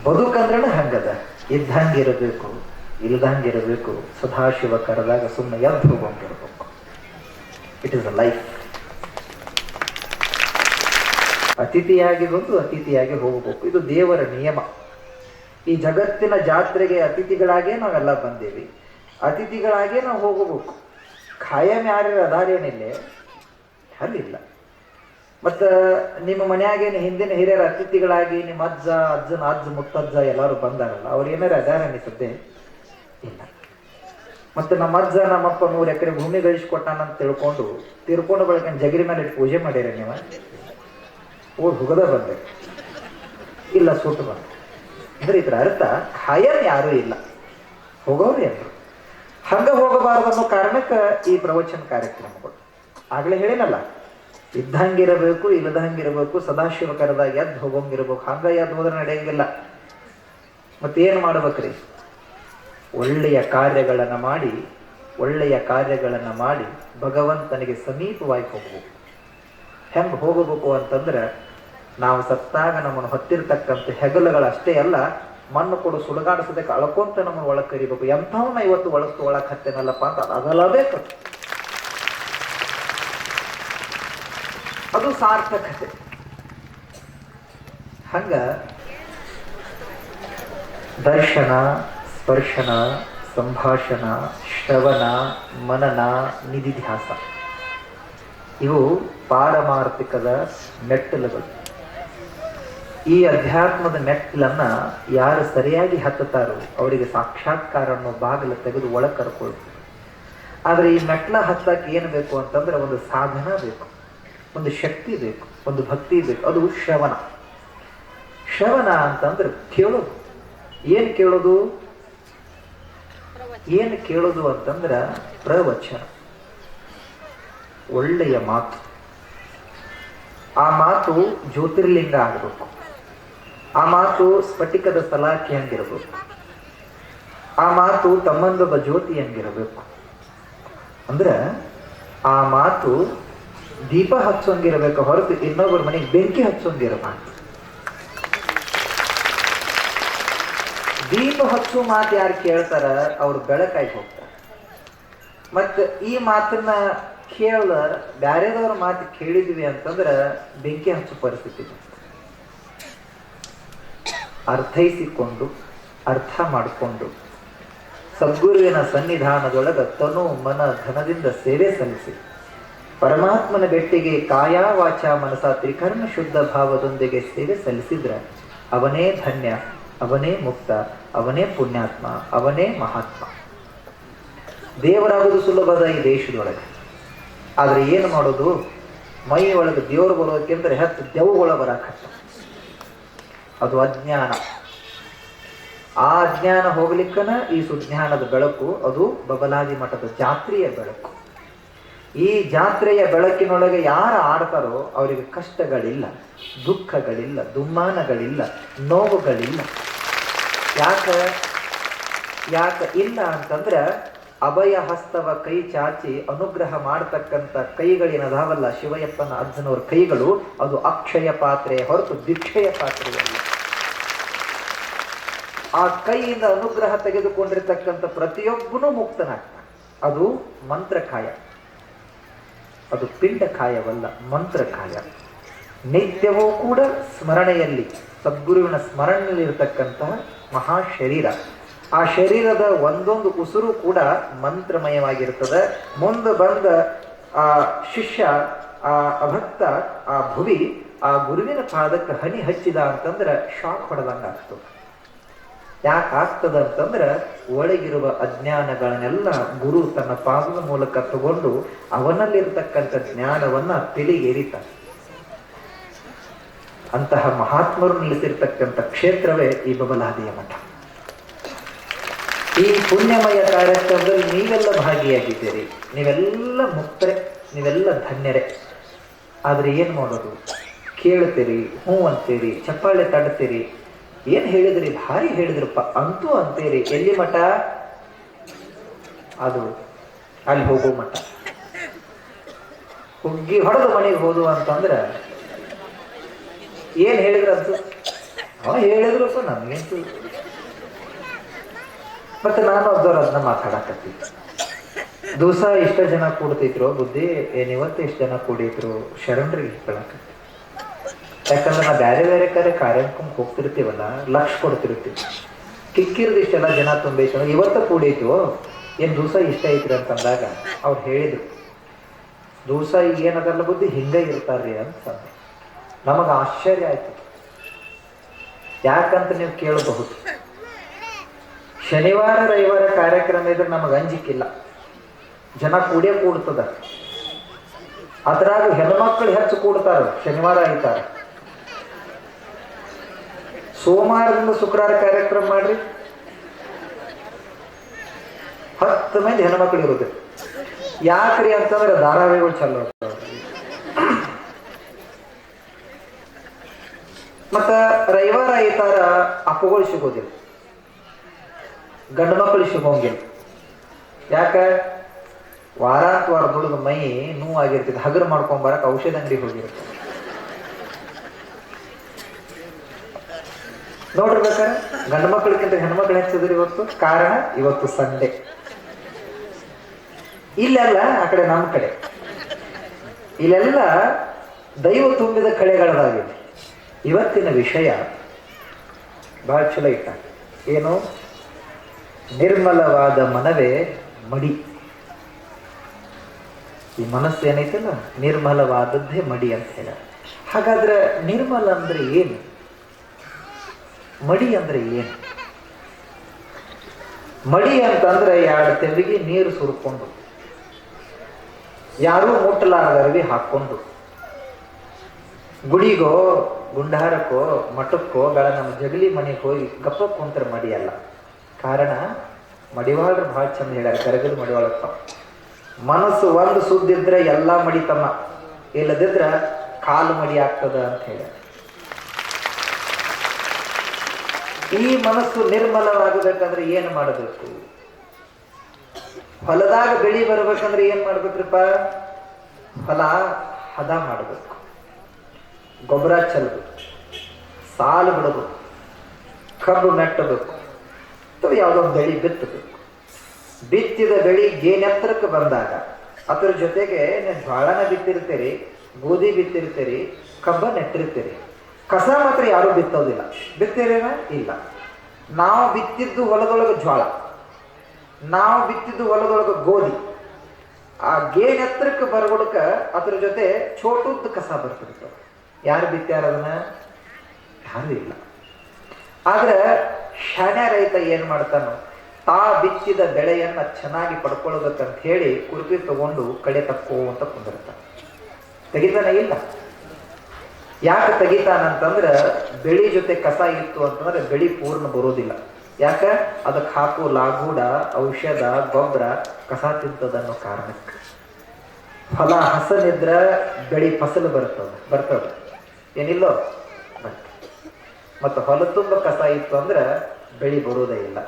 ಬದುಕಂದ್ರನ ಹಂಗದ, ಇದ್ದಂಗಿರಬೇಕು ಇಲ್ದಂಗಿರಬೇಕು. ಸದಾಶಿವ ಕರೆದಾಗ ಸುಮ್ಮನೆ ಎದ್ದು ಹೋಗೋಂಗಿರ್ಬೇಕು. It is a life. ಅತಿಥಿಯಾಗಿ ಬಂದು ಅತಿಥಿಯಾಗಿ ಹೋಗಬೇಕು. ಇದು ದೇವರ ನಿಯಮ. ಈ ಜಗತ್ತಿನ ಜಾತ್ರೆಗೆ ಅತಿಥಿಗಳಾಗೇ ನಾವೆಲ್ಲ ಬಂದೇವಿ, ಅತಿಥಿಗಳಾಗೇ ನಾವು ಹೋಗಬೇಕು. ಖಾಯಂ ಯಾರ್ಯಾರು ಅದಾರೇನಿಲ್ಲ ಅಲ್ಲಿಲ್ಲ. ಮತ್ತು ನಿಮ್ಮ ಮನೆಯಾಗೇನು ಹಿಂದಿನ ಹಿರಿಯರ ಅತಿಥಿಗಳಾಗಿ ನಿಮ್ಮ ಅಜ್ಜ ಮುತ್ತಜ್ಜ ಎಲ್ಲರೂ ಬಂದಾರಲ್ಲ, ಅವ್ರು ಏನಾರು ಅದಾರ ಅನಿಸುತ್ತೆ ಇಲ್ಲ. ಮತ್ತು ನಮ್ಮ ಅಜ್ಜ ನಮ್ಮಪ್ಪ 100 ಎಕರೆ ಭೂಮಿ ಗಳಿಸ್ಕೊಟ್ಟಾನಂತ ತಿಳ್ಕೊಂಡು ಬೆಳಕಿನ ಜಗರಿ ಮೇಲೆ ಇಟ್ಟು ಪೂಜೆ ಮಾಡ್ಯಾರ ನೀವು? ಹುಗದ ಬಂದೆ ಇಲ್ಲ, ಸುಟ್ಟು ಬಂದೆ. ಅಂದ್ರೆ ಇದ್ರ ಅರ್ಥ ಖಾಯಂ ಯಾರೂ ಇಲ್ಲ, ಹೋಗೋರು ಎಲ್ಲರು. ಹಂಗ ಹೋಗಬಾರ್ದು ಅನ್ನೋ ಕಾರಣಕ್ಕೆ ಈ ಪ್ರವಚನ ಕಾರ್ಯಕ್ರಮಗಳು. ಆಗ್ಲೇ ಹೇಳಿನಲ್ಲ, ಇದ್ದಂಗಿರಬೇಕು ಇಲ್ಲದಂಗಿರಬೇಕು, ಸದಾಶಿವ ಕರೆದಾಗ ಎದ್ದು ಹೋಗೋಂಗಿರ್ಬೇಕು. ಹಂಗ ಎದ್ದು ಹೋದ್ರೆ ನಡೆಯಂಗಿಲ್ಲ. ಮತ್ತೇನು ಮಾಡ್ಬೇಕ್ರಿ? ಒಳ್ಳೆಯ ಕಾರ್ಯಗಳನ್ನು ಮಾಡಿ ಭಗವಂತನಿಗೆ ಸಮೀಪವಾಗಿ ಹೋಗ್ಬೇಕು. ಹೆಂಗೆ ಹೋಗಬೇಕು ಅಂತಂದ್ರೆ, ನಾವು ಸತ್ತಾಗ ನಮ್ಮನ್ನು ಹೊತ್ತಿರ್ತಕ್ಕಂಥ ಹೆಗಲುಗಳಷ್ಟೇ ಅಲ್ಲ, ಮಣ್ಣು ಕೊಡು ಸುಡುಗಾಡಿಸೋದಕ್ಕೆ ಅಳ್ಕೊಂತ ನಮ್ಮನ್ನು ಒಳಗೆ ಕರಿಬೇಕು. ಎಂಥವನ್ನ ಇವತ್ತು ಒಳಗೆ ಹತ್ತೇನಲ್ಲಪ್ಪ ಅಂತ ಅದಲ್ಲಬೇಕು. ಅದು ಸಾರ್ಥಕತೆ. ಹಂಗ ದರ್ಶನ, ಸ್ಪರ್ಶನ, ಸಂಭಾಷಣ, ಶ್ರವಣ, ಮನನ, ನಿಧಿಧ್ಯಾಸ ಇವು ಪಾರಮಾರ್ಥಿಕದ ಮೆಟ್ಟಲುಗಳು. ಈ ಅಧ್ಯಾತ್ಮದ ಮೆಟ್ಟಲನ್ನ ಯಾರು ಸರಿಯಾಗಿ ಹತ್ತುತ್ತಾರೋ ಅವರಿಗೆ ಸಾಕ್ಷಾತ್ಕಾರ ಅನ್ನೋ ಬಾಗಿಲು ತೆಗೆದು ಒಳಗೆ ಕರ್ಕೊಳ್ಬೇಕು. ಆದರೆ ಈ ಮೆಟ್ಲ ಹತ್ತಕ್ಕೆ ಏನು ಬೇಕು ಅಂತಂದ್ರೆ, ಒಂದು ಸಾಧನ ಬೇಕು, ಒಂದು ಶಕ್ತಿ ಬೇಕು, ಒಂದು ಭಕ್ತಿ ಬೇಕು. ಅದು ಶ್ರವಣ. ಶ್ರವಣ ಅಂತಂದ್ರೆ ಕೇಳೋದು. ಏನು ಕೇಳೋದು ಅಂತಂದ್ರೆ ಪ್ರವಚನ, ಒಳ್ಳೆಯ ಮಾತು. ಆ ಮಾತು ಜ್ಯೋತಿರ್ಲಿಂಗ ಆಗಬೇಕು. ಆ ಮಾತು ಸ್ಫಟಿಕದ ಸಲಾಖೆ ಹಂಗಿರಬೇಕು. ಆ ಮಾತು ತಮ್ಮಂದೊಬ್ಬ ಜ್ಯೋತಿ ಹಂಗಿರಬೇಕು. ಅಂದ್ರೆ ಆ ಮಾತು ದೀಪ ಹಚ್ಚೋಂಗಿರಬೇಕು ಹೊರತು ಇನ್ನೊಬ್ಬರ ಮನೆಗೆ ಬೆಂಕಿ ಹಚ್ಚೋಂಗಿರಬಾರ್ದು. ದೀಪ ಹಚ್ಚೋ ಮಾತು ಯಾರು ಕೇಳ್ತಾರ ಅವ್ರು ಬೆಳಕಾಗಿ ಹೋಗ್ತಾರೆ. ಮತ್ತು ಈ ಮಾತನ್ನ ಬ್ಯಾರೆದವ್ರ ಮಾತು ಕೇಳಿದ್ವಿ ಅಂತಂದ್ರೆ ಬೆಂಕಿ ಹಚ್ಚೋ ಪರಿಸ್ಥಿತಿ. ಅರ್ಥೈಸಿಕೊಂಡು ಅರ್ಥ ಮಾಡಿಕೊಂಡು ಸದ್ಗುರುವಿನ ಸನ್ನಿಧಾನದೊಳಗ ತನು ಮನ ಧನದಿಂದ ಸೇವೆ ಸಲ್ಲಿಸಿ ಪರಮಾತ್ಮನ ಭೆಟ್ಟಿಗೆ ಕಾಯ ವಾಚ ಮನಸ ತ್ರಿಕರ್ಮ ಶುದ್ಧ ಭಾವದೊಂದಿಗೆ ಸೇವೆ ಸಲ್ಲಿಸಿದ್ರೆ ಅವನೇ ಧನ್ಯ, ಅವನೇ ಮುಕ್ತ, ಅವನೇ ಪುಣ್ಯಾತ್ಮ, ಅವನೇ ಮಹಾತ್ಮ. ದೇವರಾಗೋದು ಸುಲಭದ ಈ ದೇಶದೊಳಗೆ. ಆದ್ರೆ ಏನು ಮಾಡೋದು? ಮೈ ಒಳಗೆ ದೇವರು ಬರೋದಕ್ಕೆಂದ್ರೆ 10 ದೆವ್ವಗಳ ಬರಕತ್ತ. ಅದು ಅಜ್ಞಾನ. ಆ ಅಜ್ಞಾನ ಹೋಗ್ಲಿಕ್ಕನ ಈ ಸುಜ್ಞಾನದ ಬೆಳಕು, ಅದು ಬಬಲಾದಿ ಮಠದ ಜಾತ್ರೆಯ ಬೆಳಕು. ಈ ಜಾತ್ರೆಯ ಬೆಳಕಿನೊಳಗೆ ಯಾರು ಆಡ್ತಾರೋ ಅವರಿಗೆ ಕಷ್ಟಗಳಿಲ್ಲ, ದುಃಖಗಳಿಲ್ಲ, ದುಮ್ಮಾನಗಳಿಲ್ಲ, ನೋವುಗಳಿಲ್ಲ. ಯಾಕ ಇಲ್ಲ ಅಂತಂದ್ರೆ, ಅಭಯ ಹಸ್ತವ ಕೈ ಚಾಚಿ ಅನುಗ್ರಹ ಮಾಡತಕ್ಕಂಥ ಕೈಗಳೇನದಾವಲ್ಲ ಶಿವಯಪ್ಪನ ಅಜ್ಜನವ್ರ ಕೈಗಳು, ಅದು ಅಕ್ಷಯ ಪಾತ್ರೆ ಹೊರತು ಭಿಕ್ಷೆಯ ಪಾತ್ರೆಯಲ್ಲ. ಆ ಕೈಯಿಂದ ಅನುಗ್ರಹ ತೆಗೆದುಕೊಂಡಿರ್ತಕ್ಕಂಥ ಪ್ರತಿಯೊಬ್ಬನೂ ಮುಕ್ತನಾಗ್ತಾನೆ. ಅದು ಮಂತ್ರಕಾಯ, ಅದು ಪಿಂಡಕಾಯವಲ್ಲ, ಮಂತ್ರಕಾಯ. ನಿತ್ಯವೂ ಕೂಡ ಸ್ಮರಣೆಯಲ್ಲಿ, ಸದ್ಗುರುವಿನ ಸ್ಮರಣೆಯಲ್ಲಿರ್ತಕ್ಕಂತಹ ಮಹಾಶರೀರ. ಆ ಶರೀರದ ಒಂದೊಂದು ಉಸಿರು ಕೂಡ ಮಂತ್ರಮಯವಾಗಿರ್ತದೆ. ಮುಂದೆ ಬಂದ ಆ ಶಿಷ್ಯ, ಆ ಅಭಕ್ತ, ಆ ಭುವಿ ಆ ಗುರುವಿನ ಪಾದಕ್ಕೆ ಹನಿ ಹಚ್ಚಿದ ಅಂತಂದ್ರೆ ಶಾಕ್ ಹೊಡೆದಂಗ ಆಗ್ತದೆ. ಯಾಕೆ ಆಗ್ತದ ಅಂತಂದ್ರೆ, ಒಳಗಿರುವ ಅಜ್ಞಾನಗಳನ್ನೆಲ್ಲ ಗುರು ತನ್ನ ಪಾದದ ಮೂಲಕ ತಗೊಂಡು ಅವನಲ್ಲಿರ್ತಕ್ಕಂಥ ಜ್ಞಾನವನ್ನ ತಿಳಿಗೇರಿತಾನೆ. ಅಂತಹ ಮಹಾತ್ಮರು ನಿಲ್ಲಿಸಿರ್ತಕ್ಕಂಥ ಕ್ಷೇತ್ರವೇ ಈ ಬಬಲಾದಿಯ ಮಠ. ಈ ಪುಣ್ಯಮಯ ಕಾರ್ಯಕ್ರಮದಲ್ಲಿ ನೀವೆಲ್ಲ ಭಾಗಿಯಾಗಿದ್ದೀರಿ, ನೀವೆಲ್ಲ ಮುಕ್ತರೆ, ನೀವೆಲ್ಲ ಧನ್ಯರೇ. ಆದ್ರೆ ಏನ್ ಮಾಡೋದು? ಕೇಳ್ತೀರಿ, ಹ್ಞೂ ಅಂತೀರಿ, ಚಪ್ಪಾಳೆ ತಡ್ತೀರಿ, ಏನ್ ಹೇಳಿದ್ರಿ, ಭಾರಿ ಹೇಳಿದ್ರಪ್ಪ ಅಂತೂ ಅಂತೀರಿ. ಎಲ್ಲಿ ಮಠ? ಅದು ಅಲ್ಲಿ ಹೋಗೋ ಮಠ. ಹುಗ್ಗಿ ಹೊಡೆದು ಮನೆಗೆ ಹೋದು ಅಂತಂದ್ರೆ ಏನ್ ಹೇಳಿದ್ರ ಅನ್ಸ? ಅವ ಹೇಳಿದ್ರಪ್ಪ ನಮ್ಗಂತೂ. ಮತ್ತೆ ನಾನು ಅಬ್ಸರ್ವ್ ಅದನ್ನ ಮಾತಾಡಕತ್ತಿದ್ದೆ. ದಿವಸ ಇಷ್ಟ ಜನ ಕೂಡ್ತಿದ್ರು, ಬುದ್ಧಿ ಏನಿವತ್ತು ಇಷ್ಟು ಜನ ಕೂಡಿದ್ರು ಶರಣರಿಗೆ ಹೇಳಕತ್ತಿ. ಯಾಕಂದ್ರೆ ನಾ ಬೇರೆ ಬೇರೆ ಕಡೆ ಕಾರ್ಯಕ್ರಮಕ್ಕೆ ಹೋಗ್ತಿರ್ತೀವಲ್ಲ, ಲಕ್ಷ ಕೊಡ್ತಿರ್ತೀವಿ. ಕಿಕ್ಕಿರ್ದು ಇಷ್ಟೆಲ್ಲ ಜನ ತುಂಬೈತೆ ಅಂದ್ರೆ ಇವತ್ತು ಕೂಡೈತು ಏನು ದಿವಸ ಇಷ್ಟ ಐತ್ರಿ ಅಂತಂದಾಗ ಅವ್ರು ಹೇಳಿದ್ರು, ದಿವಸ ಈಗ ಏನದಲ್ಲ ಬುದ್ಧಿ ಹಿಂಗೆ ಇರ್ತಾರ್ರಿ ಅಂತ. ನಮಗೆ ಆಶ್ಚರ್ಯ ಆಯ್ತು. ಯಾಕಂತ ನೀವು ಕೇಳಬಹುದು. ಶನಿವಾರ ರವಿವಾರ ಕಾರ್ಯಕ್ರಮ ಇದ್ರೆ ನಮಗೆ ಅಂಜಿಕಿಲ್ಲ, ಜನ ಕೂಡೇ ಕೂಡ್ತದ. ಅದ್ರಾಗ ಹೆಣ್ಮಕ್ಳು ಹೆಚ್ಚು ಕೂಡ್ತಾರ. ಶನಿವಾರ ಐತಾರ, ಸೋಮವಾರದಿಂದ ಶುಕ್ರವಾರ ಕಾರ್ಯಕ್ರಮ ಮಾಡ್ರಿ, 10 ಮಂದಿ ಹೆಣ್ಮಕ್ಳು ಇರುತ್ತೆ. ಯಾಕ್ರಿ ಅಂತಂದ್ರೆ ಧಾರಾವಾಹಿಗಳು ಚಲೋ ಆಗ್ತಾವ. ಮತ್ತ ರವಿವಾರ ಐತಾರ ಅಪ್ಪಗಳು ಸಿಗೋದಿಲ್ಲ, ಗಂಡು ಮಕ್ಕಳು ಸಿಗೋಂಗಿಲ್ಲ. ಯಾಕ? ವಾರ ದುಡಿದು ಮೈ ನೋವಾಗಿರ್ತದೆ, ಹಗರು ಮಾಡ್ಕೊಂಡ್ ಬರಕ್ ಔಷಧ ಅಂಗಡಿ ಹೋಗಿರ್ತದೆ. ನೋಡಿರ್ಬೇಕಾರೆ ಗಂಡು ಮಕ್ಕಳಿಗಿಂತ ಹೆಣ್ಮಕ್ಳು ಹೆಚ್ಚಿದ್ರಿ ಇವತ್ತು. ಕಾರಣ ಇವತ್ತು ಸಂಡೆ. ಇಲ್ಲೆಲ್ಲ ಆ ಕಡೆ ನಮ್ಮ ಕಡೆ ಇಲ್ಲೆಲ್ಲ ದೈವ ತುಂಬಿದ ಕಳೆಗಳದಾಗಿದೆ. ಇವತ್ತಿನ ವಿಷಯ ಬಹಳ ಚಲೋ ಇಟ್ಟ. ಏನು? ನಿರ್ಮಲವಾದ ಮನವೇ ಮಡಿ. ಈ ಮನಸ್ಸು ಏನೈತಲ್ಲ, ನಿರ್ಮಲವಾದದ್ದೇ ಮಡಿ ಅಂತ ಹೇಳ. ಹಾಗಾದ್ರೆ ನಿರ್ಮಲ ಅಂದ್ರೆ ಏನು? ಮಡಿ ಅಂದ್ರೆ ಏನು? ಮಡಿ ಅಂತಂದ್ರೆ 2 ತೆವಿಗೆ ನೀರು ಸುರ್ಕೊಂಡು, ಯಾರೂ ಮುಟ್ಟಲಾರದರವಿ ಹಾಕೊಂಡು, ಗುಡಿಗೋ ಗುಂಡಾರಕ್ಕೋ ಮಠಕ್ಕೋ ನಮ್ಮ ಜಗಲಿ ಮನೆಗೆ ಹೋಗಿ ಗಪ್ಪ ಕುಂತ್ರ ಮಡಿಯಲ್ಲ. ಕಾರಣ ಮಡಿವಾಳರು ಬಹಳ ಚಂದ ಹೇಳ್ಯಾರ. ಕರಗದ ಮಡಿವಾಳಪ್ಪ, ಮನಸ್ಸು ಒಂದು ಸುದ್ದಿದ್ರೆ ಎಲ್ಲ ಮಡಿತಮ್ಮ, ಇಲ್ಲದಿದ್ರ ಕಾಲು ಮಡಿ ಆಗ್ತದ ಅಂತ ಹೇಳ. ಈ ಮನಸ್ಸು ನಿರ್ಮಲವಾಗಬೇಕಂದ್ರೆ ಏನು ಮಾಡಬೇಕು? ಹೊಲದಾಗ ಬೆಳಿ ಬರ್ಬೇಕಂದ್ರೆ ಏನ್ ಮಾಡ್ಬೇಕ್ರಿಪ್ಪ? ಹೊಲ ಹದ ಮಾಡಬೇಕು, ಗೊಬ್ಬರ ಚೆಲ್ಲಬೇಕು, ಸಾಲು ಬಿಡಬೇಕು, ಕಬ್ಬು ಮೆಟ್ಟಬೇಕು, ಅಥವಾ ಯಾವುದೊಂದು ಬೆಳಿ ಬಿತ್ತಬೇಕು. ಬಿತ್ತಿದ ಬೆಳಿ ಗೇನೆತ್ತರಕ್ಕೆ ಬಂದಾಗ ಅದ್ರ ಜೊತೆಗೆ ಜ್ವಾಳನ ಬಿತ್ತಿರ್ತೀರಿ, ಗೋಧಿ ಬಿತ್ತಿರ್ತೀರಿ, ಕಬ್ಬ ನೆಟ್ಟಿರ್ತೀರಿ. ಕಸ ಮಾತ್ರ ಯಾರೂ ಬಿತ್ತೋದಿಲ್ಲ. ಬಿತ್ತಿರೇನ? ಇಲ್ಲ. ನಾವು ಬಿತ್ತಿದ್ದು ಹೊಲದೊಳಗೆ ಜ್ವಾಳ, ನಾವು ಬಿತ್ತಿದ್ದು ಹೊಲದೊಳಗೆ ಗೋಧಿ. ಆ ಗೇನೆತ್ತರಕ್ಕೆ ಬರಗೊಳಕ ಅದ್ರ ಜೊತೆ ಚೋಟುದ್ದು ಕಸ ಬರ್ತಿರ್ತವೆ. ಯಾರು ಬಿತ್ತಾರ ಅದನ್ನ? ಯಾರು ಇಲ್ಲ. ಆದ್ರೆ ಶಾಣ್ಯ ರೈತ ಏನ್ ಮಾಡ್ತಾನೋ, ತಾ ಬಿತ್ತಿದ ಬೆಳೆಯನ್ನ ಚೆನ್ನಾಗಿ ಪಡ್ಕೊಳ್ಬೇಕಂತ ಹೇಳಿ ಕುರ್ಪಿ ತಗೊಂಡು ಕಡೆ ತಕ್ಕೋ ಅಂತ ಕುಂದಿರ್ತಾನೆ. ತೆಗಿತಾನೆ ಇಲ್ಲ. ಯಾಕೆ ತೆಗಿತಾನಂತಂದ್ರೆ ಬೆಳಿ ಜೊತೆ ಕಸ ಇತ್ತು ಅಂತಂದ್ರೆ ಬೆಳಿ ಪೂರ್ಣ ಬರೋದಿಲ್ಲ. ಯಾಕ? ಅದಕ್ಕೆ ಹಾಕೋ ಲಾಗೂಡ, ಔಷಧ, ಗೊಬ್ಬರ ಕಸ ತಿಂತದನ್ನೋ ಕಾರಣಕ್ಕೆ. ಫಲ ಹಸನಿದ್ರ ಬೆಳಿ ಫಸಲು ಬರ್ತದ ಏನಿಲ್ಲೋ ಬರ್ತದೆ. ಮತ್ತು ಹೊಲ ತುಂಬ ಕಸ ಇತ್ತು ಅಂದ್ರೆ ಬೆಳಿ ಬರೋದೇ ಇಲ್ಲ.